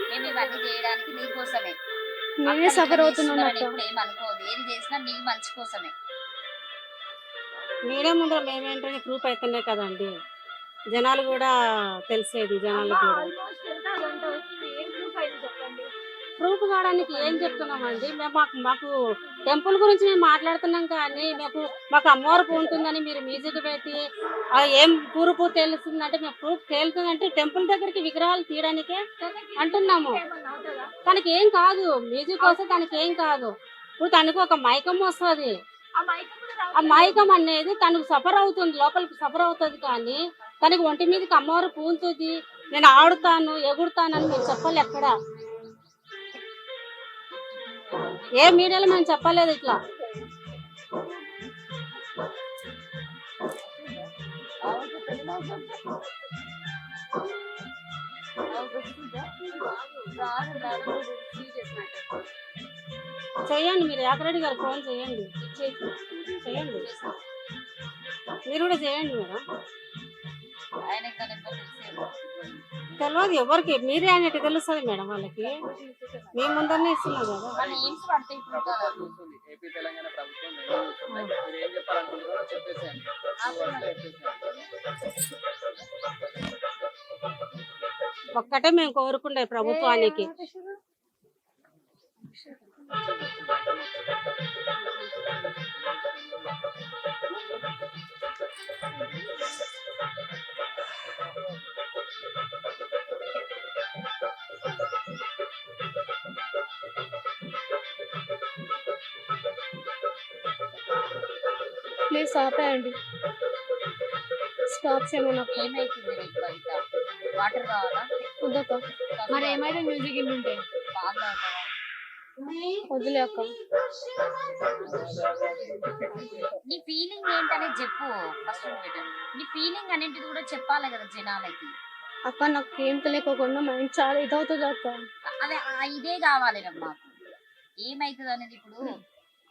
మేము ఇవన్నీ చేయడానికి నీకోసమే. నేనే అక్కలు ఇట్లా సఫర్ అవుతున్నాను చేస్తున్నారని అక్క. ఎప్పుడు ఏమనుకోవద్దు. ఏది చేసినా నీ మంచి కోసమే. మీడియా ముందర మేమేంటనే ప్రూఫ్ అయితేనే కదండి జనాలు కూడా తెలిసేది. జనాలకు కూడా ఆల్మోస్ట్ ఎంత గంట వస్తుంది, ఏం ప్రూఫ్ అయితే చెప్పండి. ప్రూఫ్ కావడానికి ఏం చెప్తున్నామండి మేము? మాకు టెంపుల్ గురించి మేము మాట్లాడుతున్నాం కానీ మాకు అమ్మవారు ఉంటుందని మీరు మ్యూజిక్ పెట్టి ఏం ప్రూఫ్ తెలుస్తుందంటే మేము ప్రూఫ్ తేలుతుందంటే టెంపుల్ దగ్గరికి విగ్రహాలు తీయడానికే అంటున్నాము. ఏమన్నా అవుతుందా? తనకి ఏం కాదు, మ్యూజిక్ వస్తే తనకి ఏం కాదు. ఇప్పుడు తనకు ఒక మైకం వస్తుంది. ఆ మైకం కూడా ఆ మైకం అనేది తనకు సఫర్ అవుతుంది, లోపలికి సఫర్ అవుతుంది. కానీ తనకి ఒంటి మీదకి అమ్మవారు పూంతుంది, నేను ఆడుతాను ఎగురుతానని మేము చెప్పాలి. ఎక్కడ ఏ మీడియాలో మేము చెప్పలేదు ఇట్లా. చెయ్యండి, మీరు యాకరెడ్డి గారు ఫోన్ చేయండి, చేయండి, మీరు కూడా చేయండి మేడం. ఆయన ఇంకా నెంబర్ తెలిసేమో. తెలియదు ఎవరికి, మీరే అనేటి తెలుస్తుంది మేడం. వాళ్ళకి మేము ముందరనే ఇస్తున్నాం కదా. వాళ్ళు ఏం పడితే ఇప్పుడు కదా. ఏపీ తెలంగాణ ప్రభుత్వం మీరు ఏం చెప్పాలనుకుంటున్నారో చెప్పేసేయండి. ఒక్కటే మేము కోరుకుండే ప్రభుత్వానికి, ప్లీజ్ ఆపేయండి, స్టాప్ చేయమని అక్క. ఏమైతుంది నీకు కవిత? వాటర్ కావాలా? వద్దక్క, మరి ఏమైతే మ్యూజిక్ ఇన్ ఉంటే పాలు తాగుతావా? వదిలే అక్క. నీ ఫీలింగ్ ఏంటనేది చెప్పు ఫస్ట్. నీ ఫీలింగ్ అనేటిది కూడా చెప్పాలి కదా జనాలకి. అక్క నాకు ఏం తెలియకోకుండా మైండ్ చాలా ఇదవుతుంది అక్క. అదే ఇదే కావాలి మాకు. ఏమైతుంది అనేది ఇప్పుడు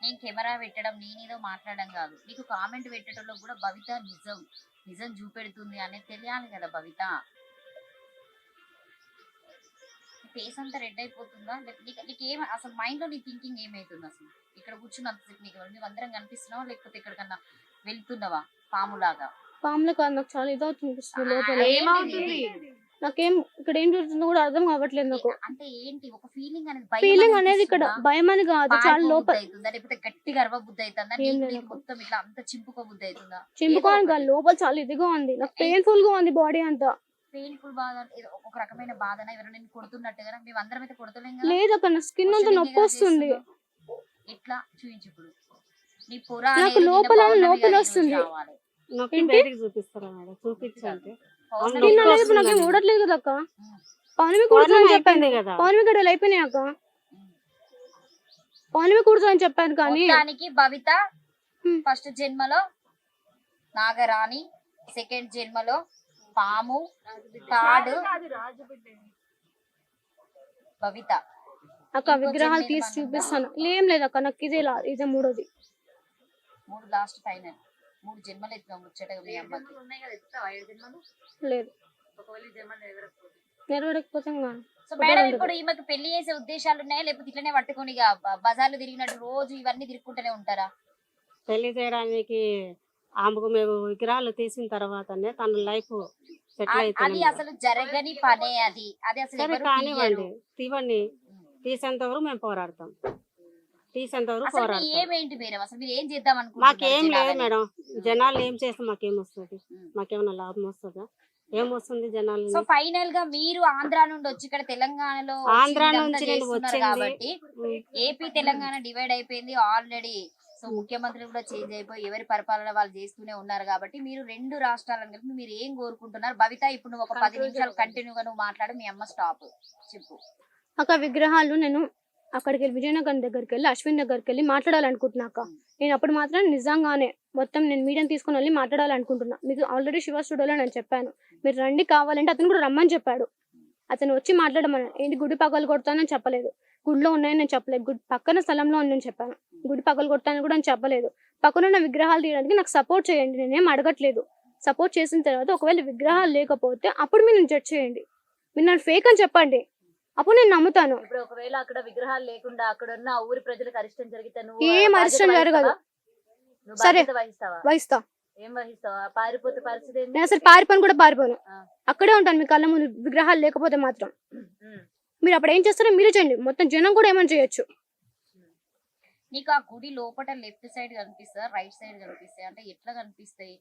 నేను కెమెరా పెట్టడం, నేనేదో మాట్లాడడం కాదు. నీకు కామెంట్ పెట్టడంలో కూడా భవిత నిజం చూపెడుతుంది అనేది తెలియాలి కదా భవిత. ఫేస్ అంతా రెడ్ అయిపోతుందా? నీకేం అసలు మైండ్ లో నీ థింకింగ్ ఏమైతుంది అసలు? ఇక్కడ కూర్చున్నంతసేపు నీకు అందరం కనిపిస్తున్నావా, లేకపోతే ఎక్కడికన్నా వెళ్తున్నావా పాములాగా? పాములు కాదు, నాకు చాలా ఇదవుతుంది లోపల. ఏమవుతుంది? నాకేం ఇక్కడ ఏం జరుగుతుందో కూడా అర్థం కావట్లేదు నాకు. అంటే ఏంటి ఒక ఫీలింగ్ అనేది? ఫీలింగ్ అనేది ఇక్కడ భయం అని కాదు, చాలా లోపల అవుతుందా, లేకపోతే గట్టిగా అరవ బుద్ధి అవుతుందా? మొత్తం ఇట్లా అంత చింపుకో బుద్ధి అవుతుందా? చింపుకోవాలి కాదు, లోపల చాలా ఇదిగా ఉంది, నాకు పెయిన్ఫుల్ గా ఉంది బాడీ అంతా. పెయిన్ఫుల్ బాధ, ఒక రకమైన బాధన. ఎవరైనా నేను కొడుతున్నట్టుగా మేము అందరం అయితే కొడతలేం కదా. లేదు అక్క, నా స్కిన్ అంతా నొప్పి వస్తుంది. ఎట్లా చూపించు ఇప్పుడు నీ పొర నాకు లోపల నొప్పి వస్తుంది. నొప్పి బయటికి చూపిస్తారా మేడం? చూపించండి. స్కిన్ అనేది ఇప్పుడు నాకేం ఊడట్లేదు కదా అక్క. పౌర్ణమి కుడుతుందని చెప్పాను కదా, పౌర్ణమి గడ్డలు అయిపోయినాయి అక్క. పౌర్ణమి కుడుతుందని చెప్పాను కానీ దానికి భవిత ఫస్ట్ జన్మలో నాగరాణి, సెకండ్ జన్మలో పాము, థర్డ్ భవిత. అక్క విగ్రహాలు తీసి చూపిస్తాను. ఏం లేదు అక్క, నాకు ఇదే మూడోది. 3 లాస్ట్ ఫైనల్. 3 జన్మలు ఎత్తుగా ముచ్చటగా మీ అమ్మకి. లేదు, నెరవేరకపోతే సో మేడం ఇప్పుడు ఈమెకు పెళ్లి చేసే ఉద్దేశాలు ఉన్నాయా, లేకపోతే ఇట్లనే పట్టుకొని బజార్లు తిరిగినట్టు రోజు ఇవన్నీ తిరుగుకుంటూనే ఉంటారా? పెళ్లి చేయడానికి ఆమెకు మేము విగ్రహాలు తీసిన తర్వాతనే తన లైఫ్ సెటిల్ అది అవుతుంది. అసలు జరగని పనే అది. అది అసలు సరే ఎవరు కానివ్వండి, తీయరు. తీవండి, తీసేంత వరకు మేము పోరాడతాం, తీసేంత వరకు అసలు మీ పోరాడతాం. ఏమేంటి మేడం? అసలు మీరు ఏం చేద్దాం మాకేం లేదు అనుకుంటున్నారు? మేడం, జనాలు ఏం చేస్తే మాకేం వస్తుంది? మాకేమైనా లాభం వస్తుందా? ఏమొస్తుంది జనాలు? సో ఫైనల్ గా మీరు ఆంధ్ర నుండి వచ్చి ఇక్కడ తెలంగాణలో ఆంధ్ర ఇదంతా నుంచి నేను చేస్తున్నారు వచ్చింది. కాబట్టి ఏపీ తెలంగాణ డివైడ్ అయిపోయింది ఆల్రెడీ. సో ముఖ్యమంత్రి కూడా చేంజ్ అయిపోయి ఎవరి పరిపాలన వాళ్ళు చేస్తూనే ఉన్నారు కాబట్టి మీరు 2 రాష్ట్రాలను కలిపి మీరు ఏం కోరుకుంటున్నారు? భవిత ఇప్పుడు నువ్వు ఒక 10 నిమిషాలు కంటిన్యూగా నువ్వు మాట్లాడు, మీ అమ్మ స్టాప్ చెప్పు. అక్క విగ్రహాలు నేను అక్కడికి వెళ్ళి విజయనగరం దగ్గరికి వెళ్ళి అశ్విన్ దగ్గరికి వెళ్ళి మాట్లాడాలనుకుంటున్నా అక్క. నేను అప్పుడు మాత్రం నిజంగానే మొత్తం నేను మీడియం తీసుకుని వెళ్ళి మాట్లాడాలనుకుంటున్నా. మీకు ఆల్రెడీ శివ స్టూడియోలో నేను చెప్పాను, మీరు రండి కావాలంటే. అతను కూడా రమ్మని చెప్పాడు. అతను వచ్చి మాట్లాడమని. ఏంటి గుడి పగలు కొడతానని చెప్పలేదు, గుడిలో ఉన్నాయని నేను చెప్పలేదు, గుడి పక్కన స్థలంలో ఉందని చెప్పాను. గుడి పగలు కొడతానని కూడా నేను చెప్పలేదు. పక్కన ఉన్న విగ్రహాలు తీయడానికి నాకు సపోర్ట్ చేయండి, నేనేం అడగట్లేదు. సపోర్ట్ చేసిన తర్వాత ఒకవేళ విగ్రహాలు లేకపోతే అప్పుడు మీరు జడ్జ్ చేయండి. మీరు నన్ను ఫేక్ అని చెప్పండి, అప్పుడు నేను నమ్ముతాను. ఇప్పుడు ఒకవేళ అక్కడ విగ్రహాలు లేకుండా అక్కడ ఉన్న ఊరి ప్రజలకు అరిష్టం జరిగితే నువ్వు ఏం బాధ్యత అరిష్టం జరగదు. వహిస్తావా? నువ్వు సరే. బాధ్యత వహిస్తావా? వహిస్తా. ఏం వహిస్తావా? పారిపోతే పరిస్థితి ఏంది? నేను అసలు పారిపోను కూడా పారిపోను. ఆ. అక్కడే ఉంటాను మీ కళ్ళ ముందు విగ్రహాలు లేకపోతే మాత్రం. ఉమ్. మీరు అప్పుడు ఏం చేస్తారో మీరు చేయండి. మొత్తం జనం కూడా ఏమైనా చేయొచ్చు. నీకు ఆ గుడి లోపల లెఫ్ట్ సైడ్ కనిపిస్తా, రైట్ సైడ్ కనిపిస్తాయి అంటే ఎట్లా కనిపిస్తాయి?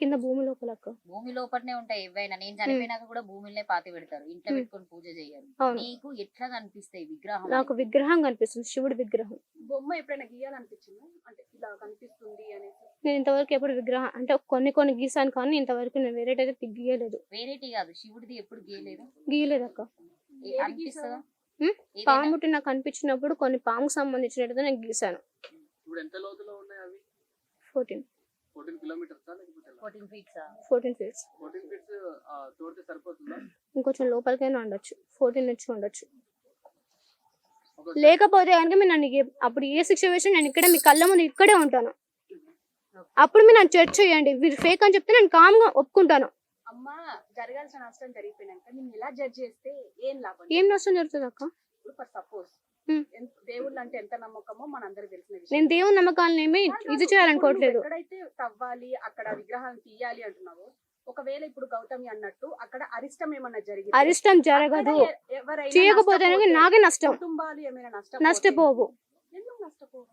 కింద భూమి లోపల అక్క. భూమి లోపలనే ఉంటాయి ఏవైనా. నేను చనిపోయినాక కూడా భూమిలోనే పాతి పెడతారు, ఇంట్లో పెట్టుకొని పూజ చేయరు. అవును. నీకు ఎట్లా కనిపిస్తాయి విగ్రహం? నాకు విగ్రహం కనిపిస్తుంది, శివుడి విగ్రహం. బొమ్మ ఎప్పుడైనా గీయాలనిపించిందా అంటే ఇలా కనిపిస్తుంది అనేసి? నేను ఇంతవరకు ఎప్పుడు విగ్రహం అంటే కొన్ని గీసాను, కానీ ఇంతవరకు నేను వేరేటి అయితే గీయలేదు. వేరేటి కాదు, శివుడిది ఎప్పుడు గీయలేదు. గీయలేదు అక్క. అనిపిస్తుందా? ఉమ్? ఏదైనా? పాముటి నాకు కనిపించినప్పుడు కొన్ని పాముకు సంబంధించినట్టు నేను గీసాను. ఇప్పుడు ఎంత లోతులో ఉన్నాయి అవి? 14 కిలోమీటర్స్ లేకపోతే 14 feet ఆ? 14 feet. 14 ఫీట్స్ తోడితే సరిపోతుందా? ఇంకొంచెం లోపలికైనా ఉండొచ్చు, 14 నుంచి ఉండొచ్చు. ఒక లేకపోతే కనుక మీరు నన్ను అప్పుడు ఏ శిక్ష వేసినా నేను ఇక్కడ మీ కళ్ళ ముందు ఇక్కడే ఉంటాను. అప్పుడు మీరు నన్ను చర్చ చేయండి. మీరు ఫేక్ అని చెప్తే నేను కామ్గా ఒప్పుకుంటాను. అమ్మ జరగాల్సిన నష్టం జరిగిపోయినాక నేను ఇలా జడ్జ్ చేస్తే ఏం లాభం? ఏం నష్టం జరుగుతుంది అక్క? ఇప్పుడు ఫర్ సపోజ్ ఉమ్. దేవుళ్ళు అంటే ఎంత నమ్మకమో మనందరికి తెలిసిన విషయం. నేను దేవుని నమ్మకాలను ఏమి ఇది చేయాలనుకోవట్లేదు. ఇప్పుడు ఎక్కడైతే తవ్వాలి అక్కడ విగ్రహాలను తీయాలి అంటున్నావో, ఒకవేళ ఇప్పుడు గౌతమి అన్నట్టు అక్కడ అరిష్టం ఏమన్నా జరిగింది, అరిష్టం జరగదు. చేయకపోతే నాకే నష్టం. కుటుంబాలు ఏమైనా నష్టపోవు. ఎందుకు నష్టపోవు?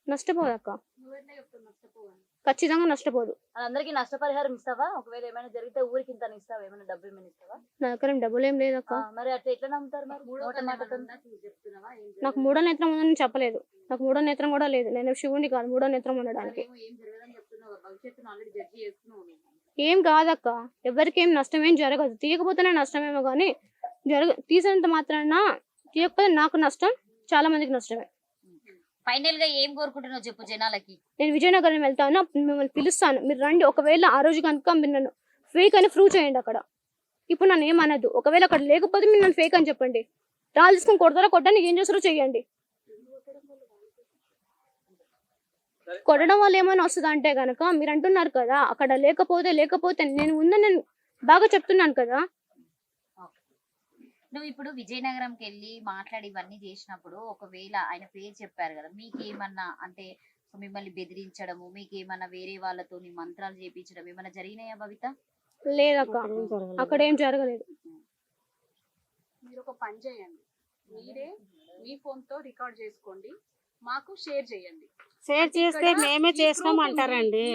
నష్టపోదు అక్క. నువ్వెట్లా చెప్తావు నష్టపోవు అని? ఖచ్చితంగా నష్టపోదు. అందరికి నష్టపరిహారం ఇస్తావా? ఒకవేళ ఏమైనా జరిగితే ఊరికి ఇంత ఇస్తావా? ఏమైనా డబ్బు ఏమైనా ఇస్తావా? నా దగ్గర డబ్బులు ఏం లేదు అక్క. మరి అట్లా ఎట్లా నమ్ముతారు మరి? మూడో నోట కన్ను మాటతో. ఏమన్నా ఉందా? చెప్తున్నావా? ఏం నాకు మూడో నేత్రం ఉందని చెప్పలేదు. నాకు మూడో నేత్రం కూడా లేదు. నేను శివుని కాదు మూడో నేత్రం ఉండడానికి. ఏమో ఏం జరగదని చెప్తున్నావు, భవిష్యత్తును ఆల్రెడీ జడ్జి చేస్తున్నావు నువ్వు. ఏం కాదక్క, ఎవరికి ఏం నష్టం ఏం జరగదు. తీయకపోతేనే నష్టమేమో కానీ తీసినంత మాత్రాన తీయకపోతే నాకు నష్టం, చాలా మందికి నష్టమే. ఫైనల్ గా ఏం కోరుకుంటున్నావు చెప్పు జనాలకి? నేను విజయనగరం వెళ్తాను, అప్పుడు మిమ్మల్ని పిలుస్తాను, మీరు రండి. ఒకవేళ ఆ రోజు కనుక మీరు నన్ను ఫేక్ అని ప్రూవ్ చేయండి అక్కడ. ఇప్పుడు నన్ను ఏమనద్దు. ఒకవేళ అక్కడ లేకపోతే మీరు నన్ను ఫేక్ అని చెప్పండి. రాళ్ళు తీసుకొని కొడతారా, కొట్టడానికి ఏం చేస్తారో చెయ్యండి. కొట్టడం వల్ల ఏమైనా వస్తుంది అంటే కనుక మీరు అంటున్నారు కదా అక్కడ లేకపోతే నేను ఉందని నేను బాగా చెప్తున్నాను కదా. నువ్వు ఇప్పుడు విజయనగరంకి వెళ్ళి మాట్లాడి ఇవన్నీ చేసినప్పుడు ఒకవేళ ఆయన పేరు చెప్పారు కదా, మీకేమన్నా అంటే మిమ్మల్ని బెదిరించడము, మీకేమన్నా వేరే వాళ్ళతో మంత్రాలు చేపించడం ఏమన్నా జరిగినాయా భవిత? లేదక్క, అక్కడ ఏం జరగలేదు. మీరు ఒక పని చేయండి, మీరే మీ ఫోన్ తో రికార్డ్ చేసుకోండి, మాకు షేర్ చేయండి. షేర్ చేస్తే మేమే చేసినాం అంటారండి.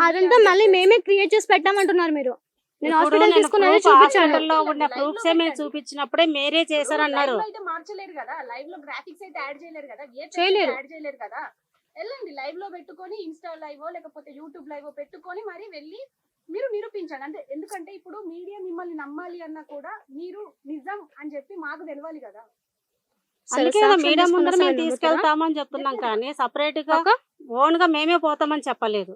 అదంతా మళ్ళీ మేమే క్రియేట్ చేసి పెట్టామంటున్నారు మీరు. నేను ఇప్పుడు హాస్పిటల్ నేను తీసుకున్నది proof చూపించాను. హాస్పిటల్లో ఉన్న ప్రూఫ్స్ మేము చూపించినప్పుడే మీరే చేశారన్నారు. లైవ్ లో అయితే మార్చలేరు కదా, లైవ్ లో గ్రాఫిక్స్ అయితే యాడ్ చేయలేరు కదా, ఏ చేయలేరు. యాడ్ చేయలేరు కదా. వెళ్ళండి లైవ్ లో పెట్టుకొని, ఇన్స్టా లైవ్ లేకపోతే యూట్యూబ్ లైవ్ పెట్టుకొని మరి వెళ్ళి మీరు నిరూపించండి. అంటే ఎందుకంటే ఇప్పుడు మీడియా మిమ్మల్ని నమ్మాలి అన్నా కూడా మీరు నిజం అని చెప్పి మాకు తెలవాలి కదా. అందుకే మీడియా ముందర మేము తీసుకెళ్తామని చెప్తున్నాం, కానీ సపరేట్ గా ఓన్ గా మేమే పోతామని చెప్పలేదు.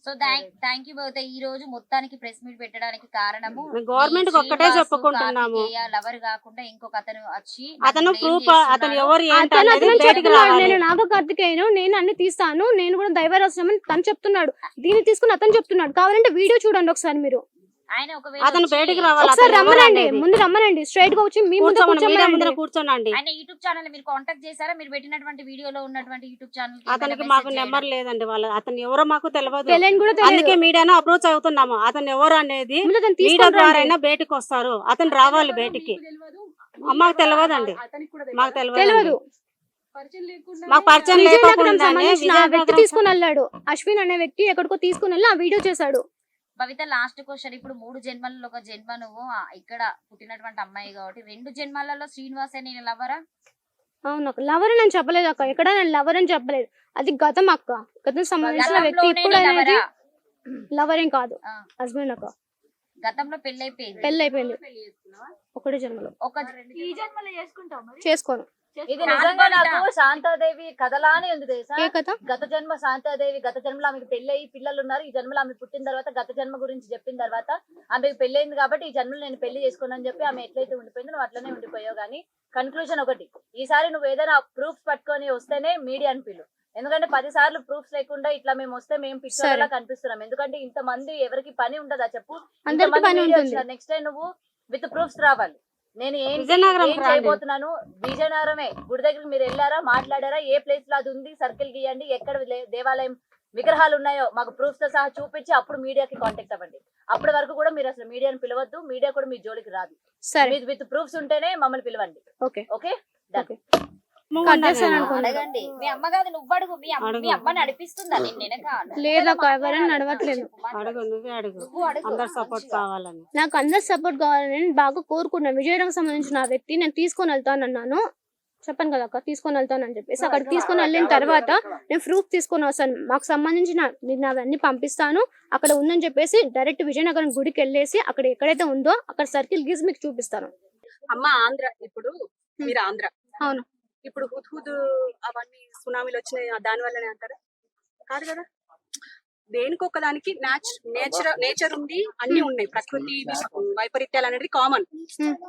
సో థ్యాంక్ యూ భవిత. ఈ రోజు మొత్తానికి ప్రెస్ మీట్ పెట్టడానికి కారణము గవర్నమెంట్ ఒక్కటే చెప్పుకుంటున్నాము. లవర్ కాకుండా ఇంకొక అతను వచ్చి అతను blame ప్రూఫ్ చేస్తున్నాడు. అతను ఎవరు అతను ఏంటనేది అతను బయటికి చెప్తున్నాడు, రావాలి. నేను నాగకార్తికేయను, నేను అన్ని తీస్తాను, నేను కూడా దైవరహస్యం అని తను చెప్తున్నాడు. దీన్ని తీసుకుని అతను చెప్తున్నాడు. కావాలంటే వీడియో చూడండి ఒకసారి మీరు. ఆయన ఒకవేళ అతను వచ్చి బయటికి రావాలి. ఒకసారి అతను ఎవరు రమ్మనండి, అనేది. ముందు రమ్మనండి, స్ట్రైట్ గా వచ్చి మీ ముందు మీడియా ముందర కూర్చోమనండి. కూర్చోనండి. ఆయన యూట్యూబ్ ఛానల్ మీరు కాంటాక్ట్ చేశారా? మీరు పెట్టినటువంటి వీడియోలో ఉన్నటువంటి యూట్యూబ్ ఛానల్ అతనికి మాకు నెంబర్ లేదండి. వాళ్ళ అతను ఎవరో మాకు తెలియదు. తెలియని కూడా అందుకే తెలియదు. మీడియాను అప్రోచ్ అవుతున్నాము. అతను ఎవరు అనేది ముందు అతను మీడియా తీసుకొని ద్వారా రండి. అయినా బయటకు వస్తారు. అతను రావాలి బయటికి. మీకు తెలియదు, మాకు తెలియదండి. అతనికి కూడా మాకు తెలియదు. తెలియదు. పరిచయం లేకుండా మాకు పరిచయం విజయనగరం లేకుండానే సంబంధించిన ఆ వ్యక్తి విజయనగరం తీసుకుని వెళ్ళాడు. అశ్విన్ అనే వ్యక్తి ఎక్కడికో తీసుకుని వెళ్ళి ఆ వీడియో చేశాడు. భవిత లాస్ట్ క్వశ్చన్. ఇప్పుడు 3 జన్మలలో ఒక జన్మ నువ్వు ఇక్కడ పుట్టినటువంటి అమ్మాయి కాబట్టి 2 జన్మలలో శ్రీనివాసే నేను లవరా? అవును అక్క, లవర్ నేను చెప్పలేదు అక్క, ఎక్కడ నేను లవర్ అని చెప్పలేదు. అది గతం అక్క, గతం సంబంధించిన వ్యక్తి. ఇప్పుడు అనేది లవర్ ఏం కాదు, ఆ. హస్బెండ్ అక్క. గతంలో పెళ్ళైపోయింది. పెళ్లి అయిపోయింది పెళ్లి చేసుకున్నావా? ఒకటే జన్మలో. ఒక ఈ జన్మలో చేసుకుంటావు మరి? చేసుకోను. ఇది నిజంగా నాకు శాంతాదేవి కథలానే ఉంది తెలుసా? ఏ కథ? గత జన్మ శాంతాదేవి గత జన్మలో ఆమెకు పెళ్ళయి పిల్లలు ఉన్నారు. ఈ జన్మలో ఆమె పుట్టిన తర్వాత గత జన్మ గురించి చెప్పిన తర్వాత ఆమెకు పెళ్ళయింది కాబట్టి ఈ జన్మలో నేను పెళ్లి చేసుకున్నాను చెప్పి ఆమె ఎట్లయితే ఉండిపోయిందో నువ్వు అట్లనే ఉండిపోయావు. కానీ కన్క్లూజన్ ఒకటి, ఈసారి నువ్వు ఏదైనా ప్రూఫ్స్ పట్టుకొని వస్తేనే మీడియాని పిలు. ఎందుకంటే 10 సార్లు ప్రూఫ్స్ లేకుండా ఇట్లా మేము వస్తే మేము పిచ్చోళ్ళలా కనిపిస్తున్నాం. ఎందుకంటే ఇంత మంది ఎవరికి పని ఉండదా చెప్పు? అందరికీ పని ఉంటుంది. నెక్స్ట్ టైం నువ్వు విత్ ప్రూఫ్స్ రావాలి. నేను ఏం విజయనగరం చేయబోతున్నాను, విజయనగరమే గుడి దగ్గరికి మీరు వెళ్ళారా, మాట్లాడారా, ఏ ప్లేస్ లో అది ఉంది, సర్కిల్ గీయండి, ఎక్కడ దేవాలయం విగ్రహాలు ఉన్నాయో మాకు ప్రూఫ్స్ తో సహా చూపించి అప్పుడు మీడియాకి కాంటాక్ట్ అవ్వండి. అప్పటి వరకు కూడా మీరు అసలు మీడియాని పిలవద్దు, మీడియా కూడా మీ జోలికి రాదు. సరే విత్ ప్రూఫ్స్ ఉంటేనే మమ్మల్ని పిలవండి. ఓకే ఓకే ఓకే కట్ చేస్తాను అనుకోండి. అడగండి. మీ అమ్మ కాదు, నువ్వు అడుగు. మీ అమ్మ నడిపిస్తుందా నేను వెనక? లేదక్క, ఎవరైనా నడవట్లేదు. అడుగు, నువ్వే అడుగు. నువ్వు అడుగు. అందరు సపోర్ట్ కావాలని. నాకు అందరు సపోర్ట్ కావాలని నేను బాగా కోరుకున్నాను. విజయనగరం సంబంధించిన ఆ వ్యక్తి నేను తీసుకొని వెళ్తానన్నాను, చెప్పాను కదా అక్క, తీసుకొని వెళ్తానని చెప్పేసి అక్కడికి తీసుకొని వెళ్ళిన తర్వాత నేను ప్రూఫ్ తీసుకొని వస్తాను, మాకు సంబంధించిన నేను అవన్నీ పంపిస్తాను, అక్కడ ఉందని చెప్పేసి డైరెక్ట్ విజయనగరం గుడికి వెళ్ళేసి అక్కడ ఎక్కడైతే ఉందో అక్కడ సర్కిల్ గీసి మీకు చూపిస్తాను. అమ్మ ఆంధ్ర, ఇప్పుడు మీరు ఆంధ్ర, అవును. ఇప్పుడు హుద్హుద్ అవన్నీ సునామీలు వచ్చినాయి దాని వల్లనే అంటారా? కాదు కదా, దేనికొక దానికి నేచర్ ఉంది, అన్ని ఉన్నాయి. ప్రకృతి వైపరీత్యాలు అనేది కామన్.